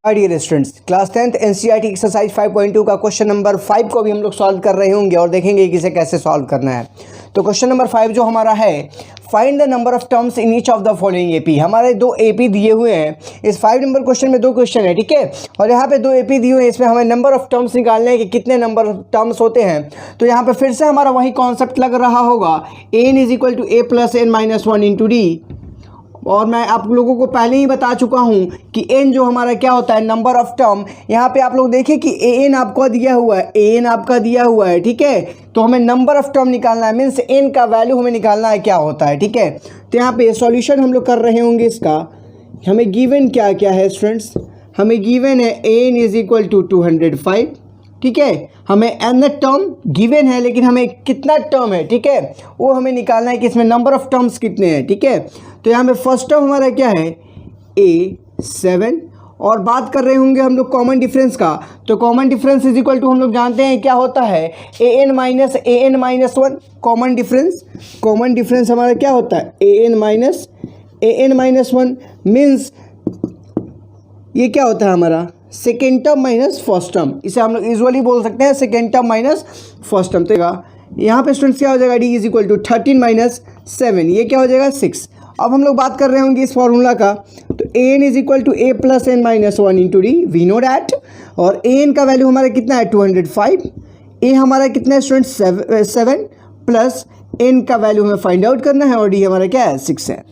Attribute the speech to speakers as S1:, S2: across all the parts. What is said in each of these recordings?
S1: Dear students, class 10th NCERT exercise 5.2 का question number 5 को भी हम लोग सॉल्व कर रहे होंगे और देखेंगे कि इसे कैसे सॉल्व करना है। तो क्वेश्चन नंबर 5 जो हमारा है, find the number of terms in each of the following AP. हमारे दो एपी दिए हुए हैं। इस 5 नंबर क्वेश्चन में दो क्वेश्चन है, ठीक है, और यहाँ पे दो एपी दिए हुए हैं। इसमें हमें नंबर ऑफ टर्म्स निकालने हैं कि कितने नंबर ऑफ टर्म्स होते हैं। तो यहाँ पे फिर से हमारा वही कॉन्सेप्ट लग रहा होगा, n is equal to a plus n minus one into d. और मैं आप लोगों को पहले ही बता चुका हूं कि n जो हमारा क्या होता है, नंबर ऑफ टर्म। यहाँ पे आप लोग देखिए कि an आपका दिया हुआ है, an आपका दिया हुआ है, ठीक है। तो हमें नंबर ऑफ टर्म निकालना है, मीन्स n का वैल्यू हमें निकालना है क्या होता है, ठीक है। तो यहाँ पे सॉल्यूशन हम लोग कर रहे होंगे इसका। हमें गिवन क्या क्या है स्टूडेंट्स, हमें गिवन है n इज इक्वल टू 205, ठीक है। हमें n टर्म गिवन है, लेकिन हमें कितना टर्म है, ठीक है, वो हमें निकालना है कि इसमें नंबर ऑफ टर्म्स कितने हैं, ठीक है। तो यहाँ पे फर्स्ट टर्म हमारा क्या है, a7, और बात कर रहे होंगे हम लोग कॉमन डिफरेंस का। तो common difference is equal to हम लोग जानते हैं क्या होता है, an माइनस 1। कॉमन डिफरेंस हमारा क्या होता है, an माइनस 1 मीन्स ये क्या होता है हमारा, second term minus first term. इसे हम लोग यूजुअली बोल सकते हैं second term minus first term. तो यहाँ पे स्टूडेंट्स क्या हो जाएगा, d is equal to 13 minus 7, ये क्या हो जाएगा 6। अब हम लोग बात कर रहे होंगे इस फॉर्मूला का। तो an is equal to a plus n minus 1 into d, we know that. और an का वैल्यू हमारा कितना है 205, a हमारा कितना है स्टूडेंट 7 प्लस n का वैल्यू हमें फाइंड आउट करना है, और d हमारा क्या है 6 है।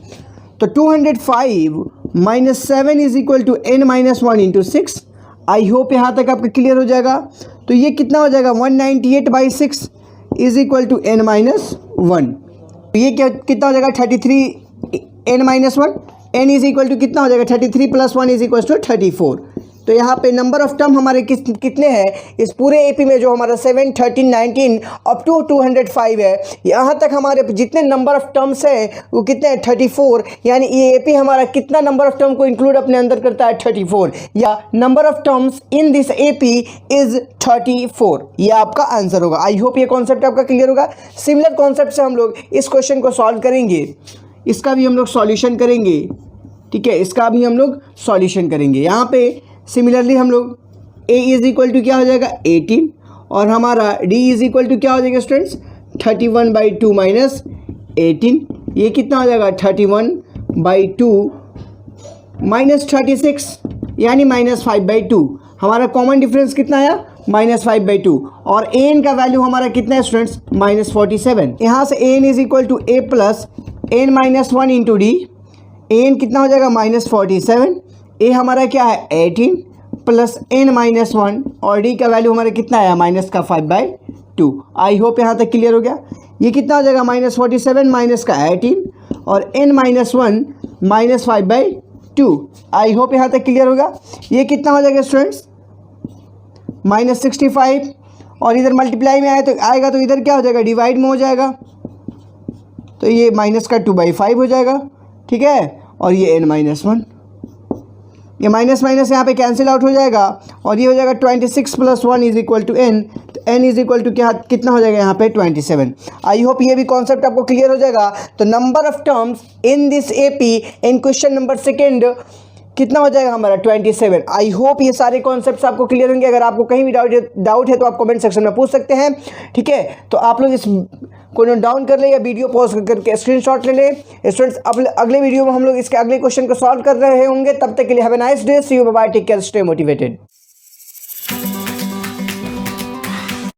S1: तो 205 minus 7 is equal to n minus 1 into 6। I hope यहाँ तक आपका क्लियर हो जाएगा। तो ये कितना हो जाएगा 198/6 is equal to n minus 1। ये क्या कितना हो जाएगा 33 n minus 1, n is equal to कितना हो जाएगा 33 प्लस 1 इज इक्वल टू 34। तो यहाँ पे नंबर ऑफ टर्म हमारे कितने हैं इस पूरे एपी में, जो हमारा 7, 13, 19 अप टू 205 है। यहाँ तक हमारे जितने नंबर ऑफ टर्म्स हैं वो कितने हैं 34। यानी ये एपी हमारा कितना नंबर ऑफ टर्म को इंक्लूड अपने अंदर करता है 34, या number of terms in this AP is 34। ये आपका आंसर होगा। आई होप ये कॉन्सेप्ट आपका क्लियर होगा। सिमिलर कॉन्सेप्ट से हम लोग इस क्वेश्चन को सॉल्व करेंगे, इसका भी हम लोग सॉल्यूशन करेंगे, ठीक है, इसका भी हम लोग सॉल्यूशन करेंगे। यहाँ पे सिमिलरली हम लोग a इज इक्वल टू क्या हो जाएगा 18, और हमारा d इज इक्वल टू क्या हो जाएगा स्टूडेंट्स 31/2 माइनस 18। ये कितना हो जाएगा 31/2 माइनस 36, यानी -5/2। हमारा कॉमन डिफरेंस कितना आया -5/2, और an का वैल्यू हमारा कितना है स्टूडेंट्स -47। यहाँ से an is equal to a plus n minus 1 into d. an कितना हो जाएगा -47, a हमारा क्या है 18 प्लस n माइनस 1, और d का वैल्यू हमारा कितना आया माइनस का 5/2। आई होप यहाँ तक क्लियर हो गया। ये कितना हो जाएगा -47 माइनस का 18, और n माइनस 1 माइनस 5/2। आई होप यहाँ तक क्लियर होगा। ये कितना हो जाएगा स्टूडेंट्स -65, और इधर मल्टीप्लाई में आएगा तो इधर क्या हो जाएगा डिवाइड में हो जाएगा, तो ये माइनस का 2/5 हो जाएगा, ठीक है। और ये n माइनस 1, ये माइनस माइनस यहाँ पे कैंसिल आउट हो जाएगा, और ये हो जाएगा 26 plus 1 is equal to n। तो n इज इक्वल टू क्या कितना हो जाएगा यहाँ पे 27। आई होप ये भी कॉन्सेप्ट आपको क्लियर हो जाएगा। तो number of terms in this AP in question number second कितना हो जाएगा हमारा 27। आई होप ये सारे कॉन्सेप्ट्स आपको क्लियर होंगे। अगर आपको कहीं भी डाउट है तो आप कमेंट सेक्शन में पूछ सकते हैं, ठीक है। तो आप लोग इस को नोट डाउन कर ले या वीडियो पॉज करके स्क्रीनशॉट ले लें। स्टूडेंट्स अगले वीडियो में हम लोग इसके अगले क्वेश्चन को सॉल्व कर रहे होंगे। तब तक के लिए have a nice day, see you, bye bye, take care, stay motivated.